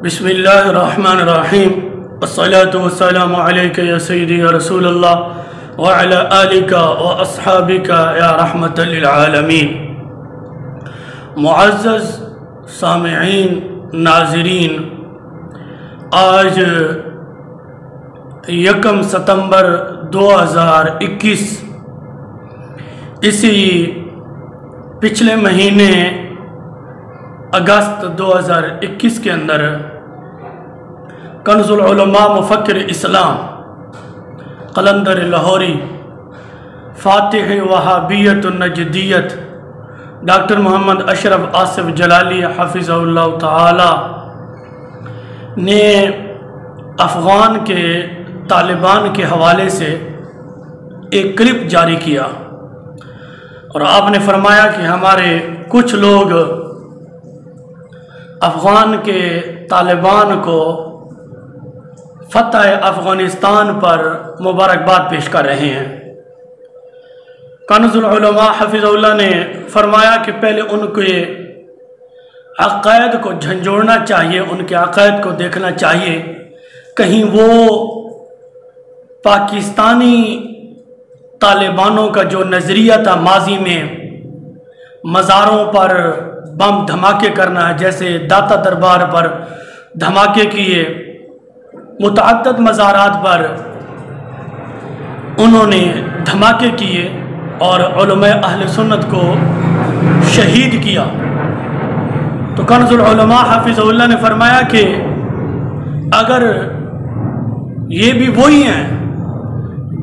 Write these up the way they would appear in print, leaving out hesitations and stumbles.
بسم اللہ الرحمن الرحیم والصلاة والسلام علیکہ یا سیدی یا رسول اللہ وعلی آلکہ واصحابکہ یا رحمت للعالمین۔ معزز سامعین ناظرین، آج 1 ستمبر 2021 اسی پچھلے مہینے اگست 2021 کے اندر کنز العلماء مفکر اسلام قلندر لاہوری فاتح وہابیت النجدیت ڈاکٹر محمد اشرف آصف جلالی حفظہ اللہ تعالی نے افغان کے طالبان کے حوالے سے ایک کلپ جاری کیا اور آپ نے فرمایا کہ ہمارے کچھ لوگ افغان کے طالبان کو فتح افغانستان پر مبارکباد پیش کر رہے ہیں۔ کنز العلماء حفظ اللہ نے فرمایا کہ پہلے ان کے عقائد کو جھنجھوڑنا چاہیے، ان کے عقائد کو دیکھنا چاہیے، کہیں وہ پاکستانی طالبانوں کا جو نظریہ تھا ماضی میں مزاروں پر بم دھماکے کرنا ہے، جیسے داتا دربار پر دھماکے کیے، متعدد مزارات پر انہوں نے دھماکے کیے اور علماء اہل سنت کو شہید کیا۔ تو کنز العلماء حفظ اللہ نے فرمایا کہ اگر یہ بھی وہی ہیں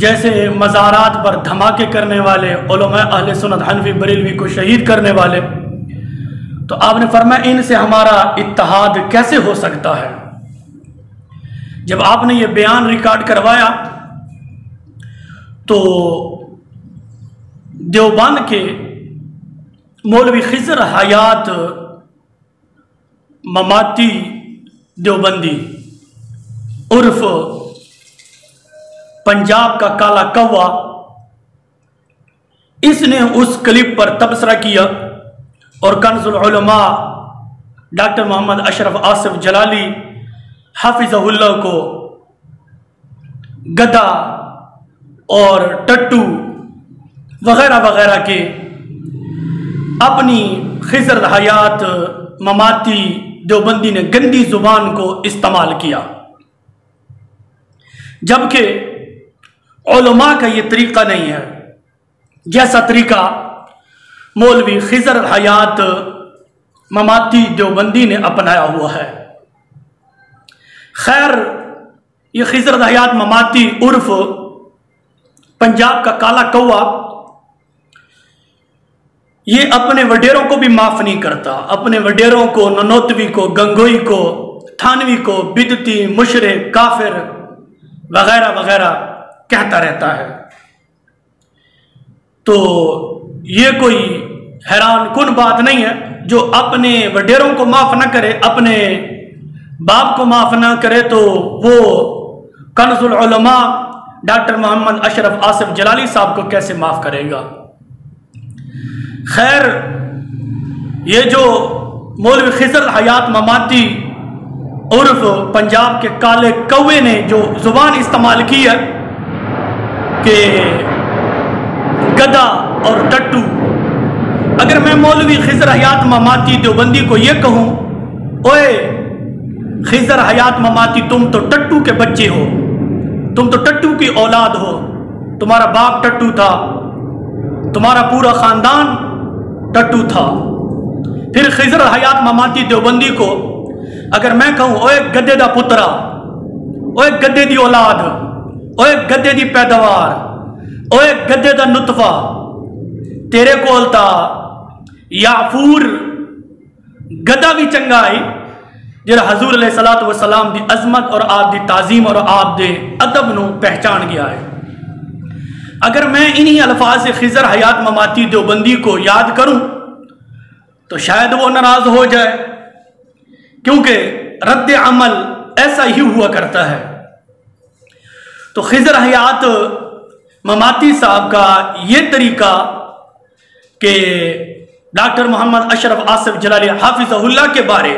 جیسے مزارات پر دھماکے کرنے والے علماء اہل سنت حنفی بریلوی کو شہید کرنے والے، تو آپ نے فرمایا ان سے ہمارا اتحاد کیسے ہو سکتا ہے؟ جب آپ نے یہ بیان ریکارڈ کروایا تو دیوبند کے مولوی خضر حیات مماتی دیوبندی عرف پنجاب کا کالا کوا، اس نے اس کلپ پر تبصرہ کیا اور کنز العلماء ڈاکٹر محمد اشرف آصف جلالی حافظہ اللہ کو گدا اور ٹٹو وغیرہ وغیرہ کے اپنی خضر حیات مماتی دیوبندی نے گندی زبان کو استعمال کیا، جبکہ علماء کا یہ طریقہ نہیں ہے جیسا طریقہ مولوی خضر حیات مماتی دیوبندی نے اپنایا ہوا ہے۔ خیر، یہ خضر حیات مماتی عرف پنجاب کا کالا کوا یہ اپنے وڈیروں کو بھی معاف نہیں کرتا، اپنے وڈیروں کو، ننوتوی کو، گنگوئی کو، تھانوی کو بدعتی، مشرک، کافر وغیرہ وغیرہ کہتا رہتا ہے۔ تو یہ کوئی حیران کن بات نہیں ہے، جو اپنے وڈیروں کو معاف نہ کرے، اپنے باپ کو معاف نہ کرے، تو وہ کنز العلماء ڈاکٹر محمد اشرف آصف جلالی صاحب کو کیسے معاف کرے گا؟ خیر، یہ جو مولوی خضر حیات مماتی عرف پنجاب کے کالے کوے نے جو زبان استعمال کی ہے کہ گدا اور ٹٹو، اگر میں مولوی خضر حیات مماتی دیوبندی کو یہ کہوں، اوے خضر حیات مماتی تم تو ٹٹو کے بچے ہو، تم تو ٹٹو کی اولاد ہو، تمہارا باپ ٹٹو تھا، تمہارا پورا خاندان ٹٹو تھا، پھر خضر حیات مماتی دیوبندی کو اگر میں کہوں اوے گدے دا پترا، اوے گدے دی اولاد، اوے گدے دی پیداوار، اوے گدے دا نطفہ، تیرے کول تا یعفور گدا بھی چنگا ہے جڑا حضور علیہ الصلوۃ والسلام دی عظمت اور آپ دی تعظیم اور آپ دے ادب نو پہچان گیا ہے۔ اگر میں انہی الفاظ سے خضر حیات مماتی دیوبندی کو یاد کروں تو شاید وہ ناراض ہو جائے، کیونکہ رد عمل ایسا ہی ہوا کرتا ہے۔ تو خضر حیات مماتی صاحب کا یہ طریقہ کہ ڈاکٹر محمد اشرف آصف جلالی حافظہ اللہ کے بارے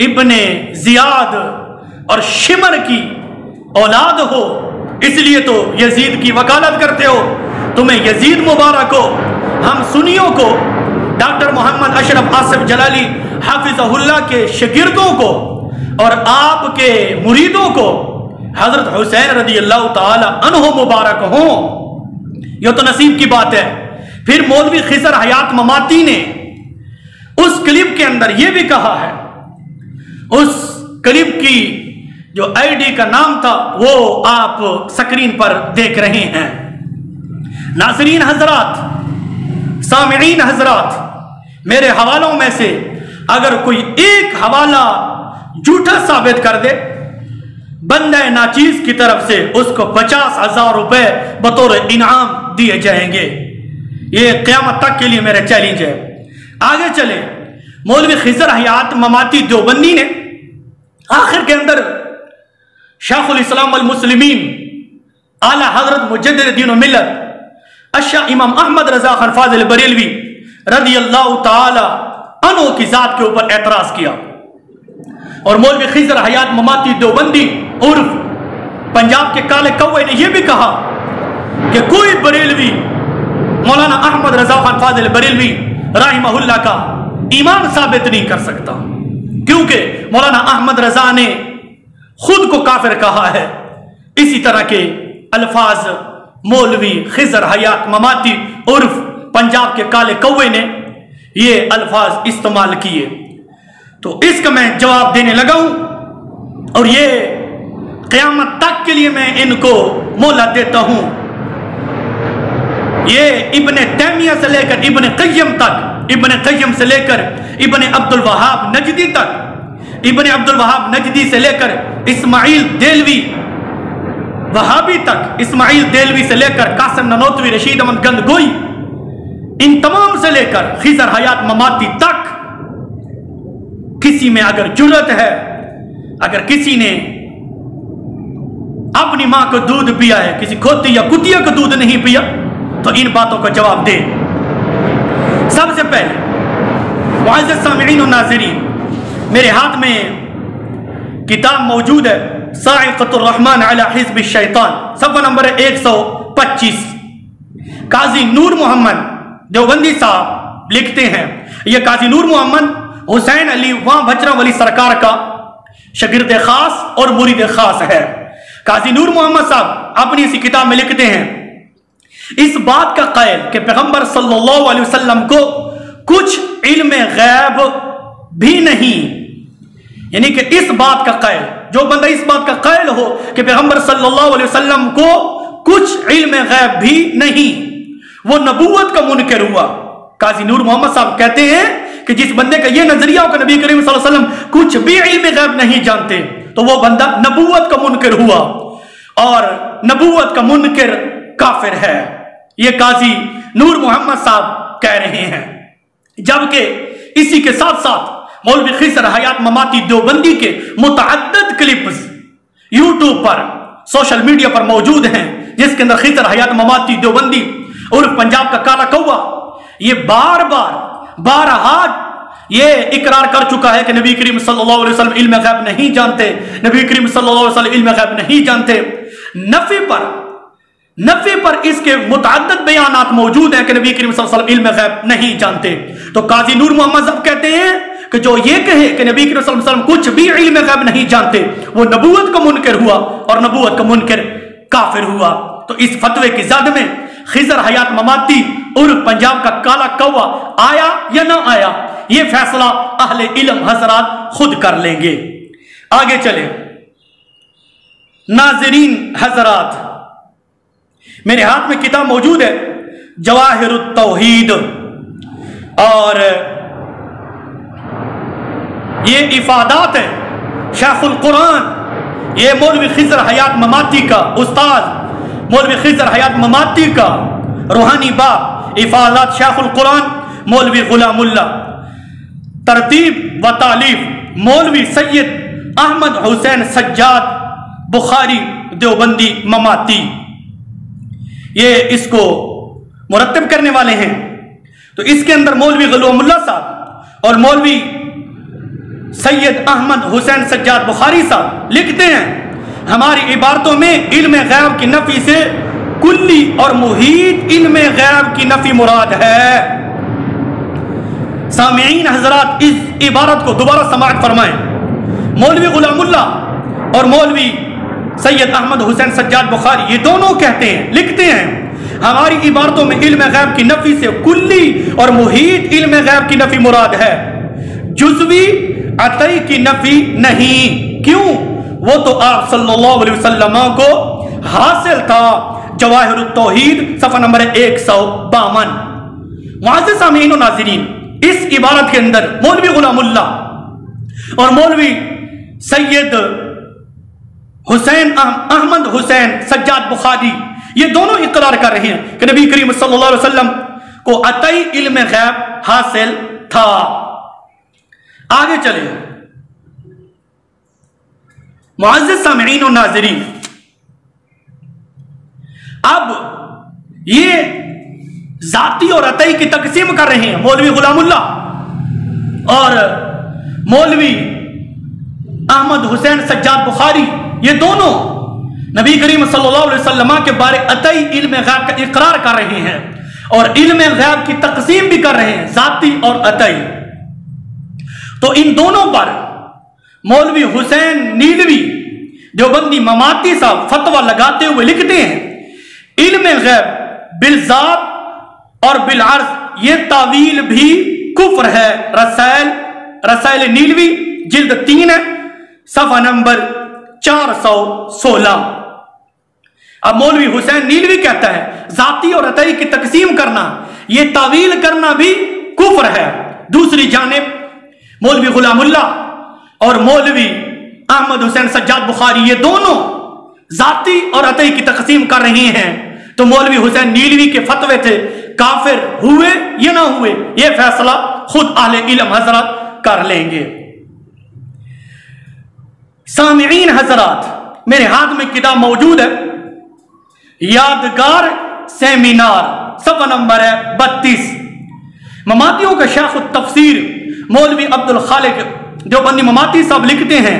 ابن زیاد اور شمر کی اولاد ہو، اس لیے تو یزید کی وکالت کرتے ہو، تمہیں یزید مبارک ہو۔ ہم سنیوں کو، ڈاکٹر محمد اشرف آصف جلالی حافظہ اللہ کے شاگردوں کو اور آپ کے مریدوں کو حضرت حسین رضی اللہ تعالی عنہ مبارک ہوں، یہ تو نصیب کی بات ہے۔ پھر مولوی خضر حیات مماتی نے اس کلپ کے اندر یہ بھی کہا ہے، اس کلپ کی جو آئی ڈی کا نام تھا وہ آپ سکرین پر دیکھ رہے ہیں۔ ناظرین حضرات، سامعین حضرات، میرے حوالوں میں سے اگر کوئی ایک حوالہ جھوٹا ثابت کر دے، بندہ ناچیز کی طرف سے اس کو 50,000 روپے بطور انعام دیے جائیں گے۔ یہ قیامت تک کے لیے میرا چیلنج ہے۔ آگے چلیں، مولوی خضر حیات مماتی دیوبندی نے آخر کے اندر شیخ الاسلام والمسلمین اعلی حضرت مجدد دین و ملت الشیخ امام احمد رضا خان فاضل بریلوی رضی اللہ تعالی عنہ کی ذات کے اوپر اعتراض کیا، اور مولوی خضر حیات مماتی دیوبندی عرف پنجاب کے کالے کوے نے یہ بھی کہا کہ کوئی بریلوی مولانا احمد رضا خان فاضل بریلوی رحمہ اللہ کا ایمان ثابت نہیں کر سکتا، کیونکہ مولانا احمد رضا نے خود کو کافر کہا ہے۔ اسی طرح کے الفاظ مولوی خضر حیات مماتی عرف پنجاب کے کالے کوے نے یہ الفاظ استعمال کیے، تو اس کا میں جواب دینے لگا ہوں، اور یہ قیامت تک کے لیے میں ان کو مہلت دیتا ہوں۔ یہ ابن تیمیہ سے لے کر ابن قیم تک، ابن قیم سے لے کر ابن عبد الوہاب نجدی تک، ابن عبد الوہاب نجدی سے لے کر اسماعیل دیلوی وہابی تک، اسماعیل دیلوی سے لے کر قاسم ننوتوی، رشید احمد گندگوئی، ان تمام سے لے کر خضر حیات مماتی تک، کسی میں اگر جرت ہے، اگر کسی نے اپنی ماں کو دودھ پیا ہے، کسی کھوتی یا کتیا کو دودھ نہیں پیا، تو ان باتوں کا جواب دے۔ سب سے پہلے معزز سامعین و ناظرین، میرے ہاتھ میں کتاب موجود ہے صاعقۃ الرحمن علی حزب الشیطان، صفحہ نمبر 125۔ قاضی نور محمد دیوبندی صاحب لکھتے ہیں، یہ قاضی نور محمد حسین علی وہاں بھچرا ولی سرکار کا شاگرد خاص اور مرید خاص ہے۔ قاضی نور محمد صاحب اپنی اسی کتاب میں لکھتے ہیں، اس بات کا قائل کہ پیغمبر صلی اللہ علیہ وسلم کو کچھ علم غیب بھی نہیں، یعنی کہ اس بات کا قائل، جو بندہ اس بات کا قائل ہو کہ پیغمبر صلی اللہ علیہ وسلم کو کچھ علم غیب بھی نہیں، وہ نبوت کا منکر ہوا۔ قاضی نور محمد صاحب کہتے ہیں کہ جس بندے کا یہ نظریہ ہو کہ نبی کریم صلی اللہ علیہ وسلم کچھ بھی علم غیب نہیں جانتے، تو وہ بندہ نبوت کا منکر ہوا، اور نبوت کا منکر کافر ہے، یہ قاضی نور محمد صاحب کہہ رہے ہیں۔ جبکہ اسی کے ساتھ ساتھ مولوی خضر حیات مماتی دیوبندی کے متعدد کلپس یوٹیوب پر، سوشل میڈیا پر موجود ہیں، جس کے اندر خضر حیات مماتی دیوبندی اور پنجاب کا کالا کوا یہ بارہا یہ اقرار کر چکا ہے کہ نبی کریم صلی اللہ علیہ وسلم علم غیب نہیں جانتے، نبی کریم صلی اللہ علیہ وسلم علم غیب نہیں جانتے۔ نفی پر اس کے متعدد بیانات موجود ہیں کہ نبی کریم صلی اللہ علیہ وسلم علم غیب نہیں جانتے۔ تو قاضی نور محمد صاحب کہتے ہیں کہ جو یہ کہے کہ نبی کریم صلی اللہ علیہ وسلم کچھ بھی علم غیب نہیں جانتے، وہ نبوت کا منکر ہوا، اور نبوت کا منکر کافر ہوا۔ تو اس فتوے کی زد میں خضر حیات مماتی اور پنجاب کا کالا کوا آیا یا نہ آیا، یہ فیصلہ اہل علم حضرات خود کر لیں گے۔ آگے چلیں ناظرین حضرات، میرے ہاتھ میں کتاب موجود ہے جواہر التوحید، اور یہ افادات ہے شیخ القرآن، یہ مولوی خضر حیات مماتی کا استاد مولوی خضر حیات مماتی کا روحانی باپ، افادات شیخ القرآن مولوی غلام اللہ، ترتیب و تالیف مولوی سید احمد حسین سجاد بخاری دیوبندی مماتی، یہ اس کو مرتب کرنے والے ہیں۔ تو اس کے اندر مولوی غلام اللہ صاحب اور مولوی سید احمد حسین سجاد بخاری صاحب لکھتے ہیں ہماری عبارتوں میں علم غیب کی نفی سے کلی اور محیط علم غیب کی نفی مراد ہے۔ سامعین حضرات اس عبارت کو دوبارہ سماعت فرمائیں۔ مولوی غلام اللہ اور مولوی سید احمد حسین سجاد بخاری یہ دونوں کہتے ہیں، لکھتے ہیں ہماری عبارتوں میں علم غیب کی نفی سے کلی اور محیط علم غیب کی نفی مراد ہے، جزوی عطائی کی نفی نہیں۔ کیوں؟ وہ تو آپ صلی اللہ علیہ وسلم کو حاصل تھا۔ جواہر التوحید صفحہ نمبر 152۔ معزز سامعین و ناظرین، اس عبارت کے اندر مولوی غلام اللہ اور مولوی سید احمد حسین سجاد بخاری یہ دونوں اقرار کر رہے ہیں کہ نبی کریم صلی اللہ علیہ وسلم کو عطائی علم غیب حاصل تھا۔ آگے چلیں معزز سامعین و ناظرین، اب یہ ذاتی اور عطائی کی تقسیم کر رہے ہیں مولوی غلام اللہ اور مولوی احمد حسین سجاد بخاری، یہ دونوں نبی کریم صلی اللہ علیہ وسلم کے بارے عطائی علم غیب کا اقرار کر رہے ہیں اور علم غیب کی تقسیم بھی کر رہے ہیں، ذاتی اور عطائی۔ تو ان دونوں پر مولوی حسین نیلوی دیوبندی مماتی صاحب فتویٰ لگاتے ہوئے لکھتے ہیں علم غیب بالذات اور بالعرض یہ تعویل بھی کفر ہے۔ رسائل نیلوی جلد 3 ہے، صفحہ نمبر 416۔ اب مولوی حسین نیلوی کہتا ہے ذاتی اور عطائی کی تقسیم کرنا یہ تعویل کرنا بھی کفر ہے۔ دوسری جانب مولوی غلام اللہ اور مولوی احمد حسین سجاد بخاری یہ دونوں ذاتی اور عطائی کی تقسیم کر رہے ہیں، تو مولوی حسین نیلوی کے فتوے تھے کافر ہوئے یا نہ ہوئے یہ فیصلہ خود اہل علم حضرات کر لیں گے۔ سامعین حضرات، میرے ہاتھ میں کتاب موجود ہے یادگار سیمینار، صفحہ نمبر ہے 32۔ مماتیوں کا شیخ التفسیر مولوی عبد الخالق دیوبندی مماتی صاحب لکھتے ہیں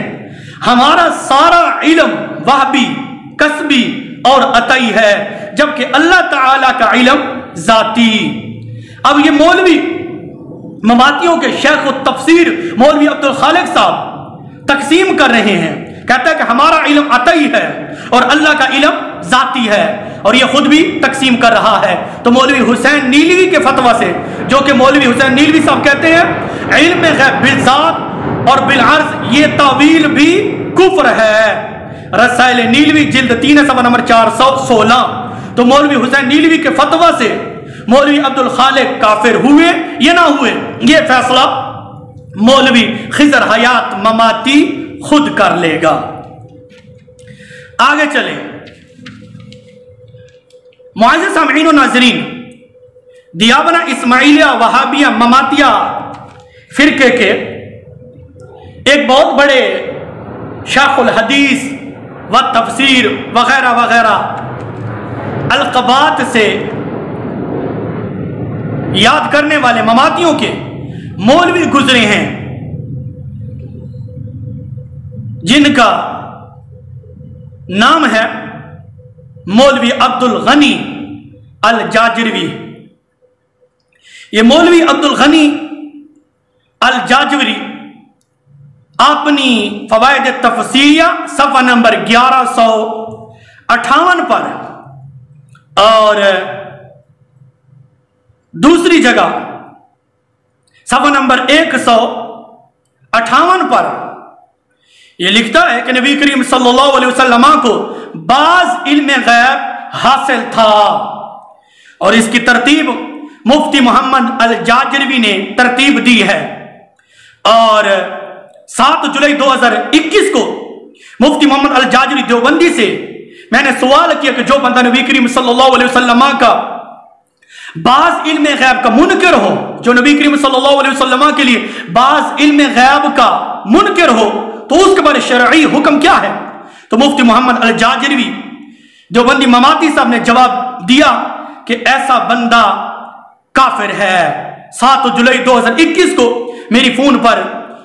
ہمارا سارا علم وہبی، کسبی اور عطائی ہے، جبکہ اللہ تعالیٰ کا علم ذاتی۔ اب یہ مولوی مماتیوں کے شیخ التفسیر مولوی عبد الخالق صاحب تقسیم کر رہے ہیں، کہتا ہے کہ ہمارا علم عطائی ہے اور اللہ کا علم ذاتی ہے، اور یہ خود بھی تقسیم کر رہا ہے۔ تو مولوی حسین نیلوی کے فتویٰ سے، جو کہ مولوی حسین نیلوی صاحب کہتے ہیں علم غیب بالذات اور بالعرض یہ تعویل بھی کفر ہے، رسائل نیلوی جلد 3 صفحہ نمبر 416۔ تو مولوی حسین نیلوی کے فتویٰ سے مولوی عبد الخالق کافر ہوئے یا نہ ہوئے یہ فیصلہ مولوی خضر حیات مماتی خود کر لے گا۔ آگے چلیں معزز سامعین و ناظرین، دیابنا اسماعیلیہ وہابیہ مماتیہ فرقے کے ایک بہت بڑے شیخ الحدیث و تفسیر وغیرہ وغیرہ القابات سے یاد کرنے والے مماتیوں کے مولوی گزرے ہیں جن کا نام ہے مولوی عبد الغنی الجاجروی۔ یہ مولوی عبد الغنی الجاجروی اپنی فوائد تفسیریہ صفحہ نمبر 1158 پر اور دوسری جگہ صفحہ نمبر 158 پر یہ لکھتا ہے کہ نبی کریم صلی اللہ علیہ وسلم کو بعض علم غیب حاصل تھا، اور اس کی ترتیب مفتی محمد الجاجروی نے ترتیب دی ہے، اور 7 جولائی 2021 کو مفتی محمد الجاجروی دیوبندی سے میں نے سوال کیا کہ جو بندہ نبی کریم صلی اللہ علیہ وسلم کا بعض علم غیب کا منکر ہو، جو نبی کریم صلی اللہ علیہ وسلم کے لیے بعض علم غیب کا منکر ہو، تو اس کے بارے شرعی حکم کیا ہے؟ تو مفتی محمد الجاجروی دیوبندی مماتی صاحب نے جواب دیا کہ ایسا بندہ کافر ہے۔ 7 جولائی 2021 کو میری فون پر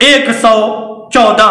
114,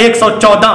114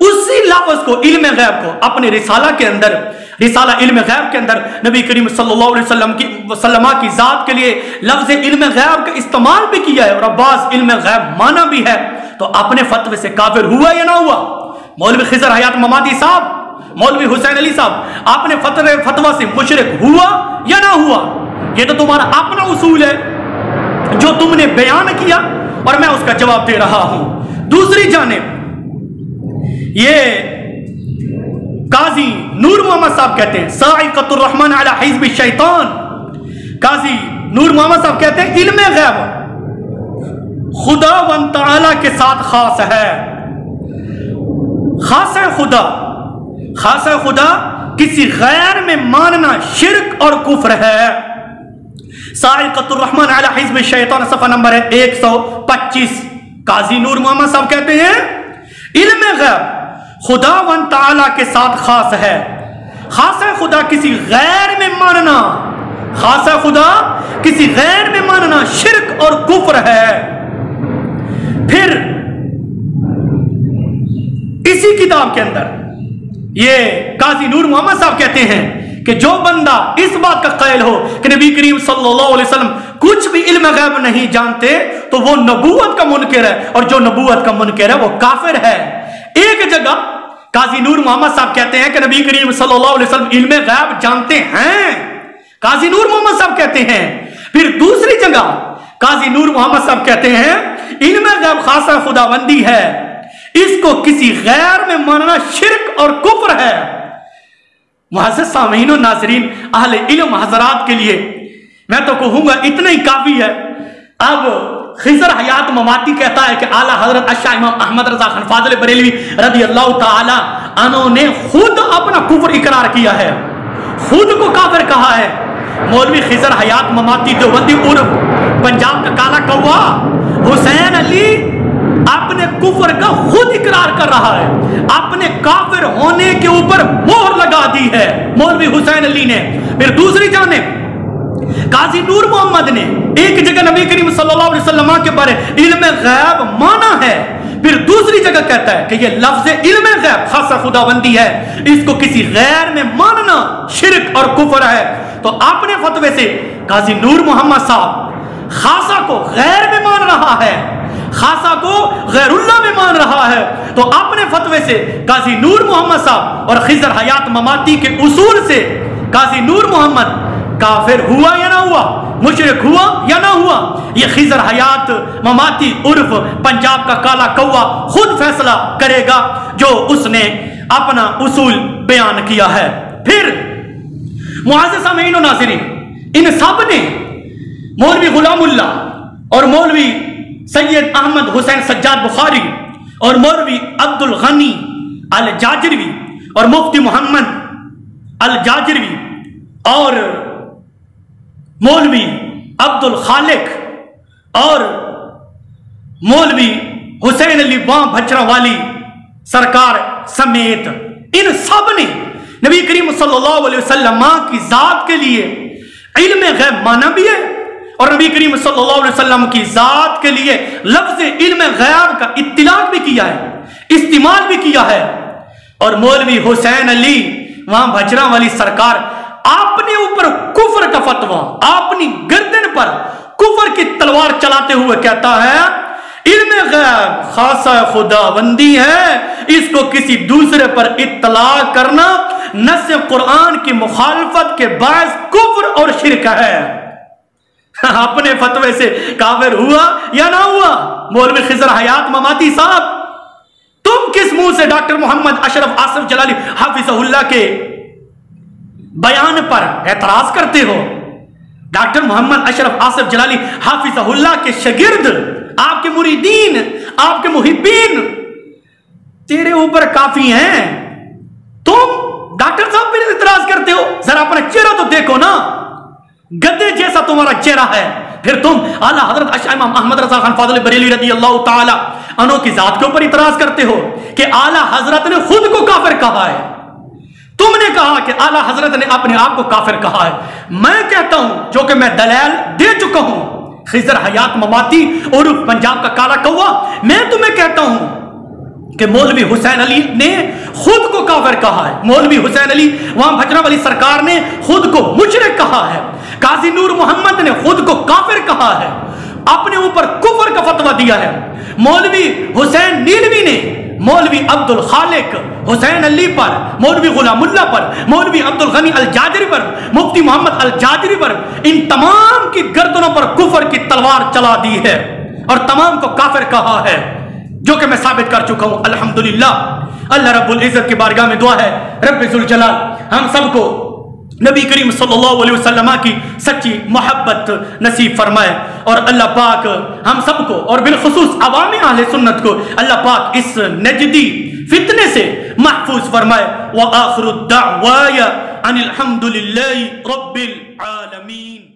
اسی لفظ کو علم غیب کو اپنے رسالہ کے اندر، رسالہ علم غیب کے اندر نبی کریم صلی اللہ علیہ وسلم کی ذات کے لیے لفظ علم غیب کا استعمال بھی کیا ہے، اور بعض علم غیب مانا بھی ہے، تو اپنے فتوے سے کافر ہوا یا نہ ہوا؟ مولوی خضر حیات مماتی صاحب، مولوی حسین علی صاحب، آپ نے فتوہ سے مشرک ہوا یا نہ ہوا؟ یہ تو تمہارا اپنا اصول ہے جو تم نے بیان کیا، اور میں اس کا جواب دے رہا ہوں۔ دوسری جانب یہ قاضی نور محمد صاحب کہتے ہیں صاعقۃ الرحمن علی حزب الشیطان، قاضی نور محمد صاحب کہتے ہیں علم غیب خدا و تعالی کے ساتھ خاص ہے، خاص ہے خدا، خاص ہے خدا کسی غیر میں ماننا شرک اور کفر ہے۔ صاعقۃ الرحمن علی حزب الشیطان صفحہ نمبر ہے 125۔ قاضی نور محمد صاحب کہتے ہیں علم غیب خدا و تعالی کے ساتھ خاص ہے، خاص ہے خدا کسی غیر میں ماننا، خاص ہے خدا کسی غیر میں ماننا شرک اور کفر ہے۔ پھر اسی کتاب کے اندر یہ قاضی نور محمد صاحب کہتے ہیں کہ جو بندہ اس بات کا قائل ہو کہ نبی کریم صلی اللہ علیہ وسلم کچھ بھی علم غیب نہیں جانتے تو وہ نبوت کا منکر ہے، اور جو نبوت کا منکر ہے وہ کافر ہے۔ ایک جگہ قاضی نور محمد صاحب کہتے ہیں کہ نبی کریم صلی اللہ علیہ وسلم علم غیب جانتے ہیں، قاضی نور محمد صاحب کہتے ہیں۔ پھر دوسری جگہ قاضی نور محمد صاحب کہتے ہیں علم غیب خاصہ خداوندی ہے، اس کو کسی غیر میں ماننا شرک اور کفر ہے۔ معزز سامعین و ناظرین، اہل علم حضرات کے لیے میں تو کہوں گا اتنا ہی کافی ہے۔ اب خضر حیات مماتی کہتا ہے کہ اعلیٰ حضرت الشاہ امام احمد رضا خان فاضل بریلوی رضی اللہ تعالی عنہ نے خود اپنا کفر اقرار کیا ہے، خود کو کافر کہا ہے۔ مولوی خضر حیات مماتی دیوبندی عرف پنجاب کا کالا کوا حسین علی اپنے کفر کا خود اقرار کر رہا ہے، اپنے کافر ہونے کے اوپر مہر لگا دی ہے مولوی حسین علی نے۔ پھر دوسری جانب قاضی نور محمد نے ایک جگہ نبی کریم صلی اللہ علیہ وسلم کے بارے علم غیب مانا ہے، پھر دوسری جگہ کہتا ہے کہ یہ لفظ علم غیب خاصہ خداوندی ہے، اس کو کسی غیر میں ماننا شرک اور کفر ہے۔ تو اپنے فتوے سے قاضی نور محمد صاحب خاصہ کو غیر میں مان رہا ہے، خاصہ کو غیر اللہ میں مان رہا ہے، تو اپنے فتوے سے قاضی نور محمد صاحب اور خضر حیات مماتی کے اصول سے قاضی نور محمد کافر ہوا یا نہ ہوا، مشرک ہوا یا نہ ہوا، یہ خضر حیات مماتی عرف پنجاب کا کالا کوا خود فیصلہ کرے گا جو اس نے اپنا اصول بیان کیا ہے۔ پھر معزز سامعین و ناظرین، ان سب نے مولوی غلام اللہ اور مولوی سید احمد حسین سجاد بخاری اور مولوی عبد الغنی الجاجروی اور مفتی محمد الجاجروی اور مولوی عبد الخالق اور مولوی حسین علی وان بھچرا والی سرکار سمیت ان سب نے نبی کریم صلی اللہ علیہ وسلم کی ذات کے لیے علم غیب مانا بھی ہے، اور نبی کریم صلی اللہ علیہ وسلم کی ذات کے لیے لفظ علم غیب کا اطلاق بھی کیا ہے، استعمال بھی کیا ہے۔ اور مولوی حسین علی وہاں بھجرا والی سرکار اپنے اوپر کفر کا فتویٰ اپنی گردن پر کفر کی تلوار چلاتے ہوئے کہتا ہے علم غیب خاصہ خداوندی ہے، اس کو کسی دوسرے پر اطلاق کرنا نص قرآن کی مخالفت کے باعث کفر اور شرک ہے۔ اپنے فتوے سے کافر ہوا یا نہ ہوا؟ مولوی خضر حیات مماتی صاحب، تم کس منہ سے ڈاکٹر محمد اشرف آصف جلالی حافظہ اللہ کے بیان پر اعتراض کرتے ہو؟ ڈاکٹر محمد اشرف آصف جلالی حافظہ اللہ کے شاگرد، آپ کے مریدین، آپ کے محبین تیرے اوپر کافی ہیں، تم ڈاکٹر صاحب پر اعتراض کرتے ہو؟ ذرا اپنا چہرہ تو دیکھو نا، گدے جیسا تمہارا چہرہ ہے، پھر تم اعلیٰ حضرت الشاہ امام احمد رضا خان فاضل بریلوی رضی اللہ تعالی عنہ کی ذات کے اوپر اعتراض کرتے ہو کہ اعلیٰ حضرت نے خود کو کافر کہا ہے، تم نے کہا کہ اعلیٰ حضرت نے اپنے آپ کو کافر کہا ہے۔ میں کہتا ہوں جو کہ میں دلائل دے چکا ہوں، خضر حیات مماتی عرف پنجاب کا کالا کوا، میں تمہیں کہتا ہوں کہ مولوی حسین علی نے خود کو کافر کہا ہے، مولوی حسین علی وہاں بھجرہ والی سرکار نے خود کو مشرک کہا ہے، قاضی نور محمد نے خود کو کافر کہا ہے، اپنے اوپر کفر کا فتویٰ دیا ہے۔ مولوی حسین نیلوی نے مولوی عبد الخالق حسین علی پر، مولوی غلام اللہ پر، مولوی عبد الغنی الجاجری پر، مفتی محمد الجاجری پر، ان تمام کی گردنوں پر کفر کی تلوار چلا دی ہے اور تمام کو کافر کہا ہے، جو کہ میں ثابت کر چکا ہوں الحمدللہ۔ اللہ رب العزت کی بارگاہ میں دعا ہے رب ذوالجلال ہم سب کو نبی کریم صلی اللہ علیہ وسلم کی سچی محبت نصیب فرمائے، اور اللہ پاک ہم سب کو اور بالخصوص عوام اہل سنت کو اللہ پاک اس نجدی فتنے سے محفوظ فرمائے۔ وآخر الدعوایا ان الحمدللہ رب العالمین۔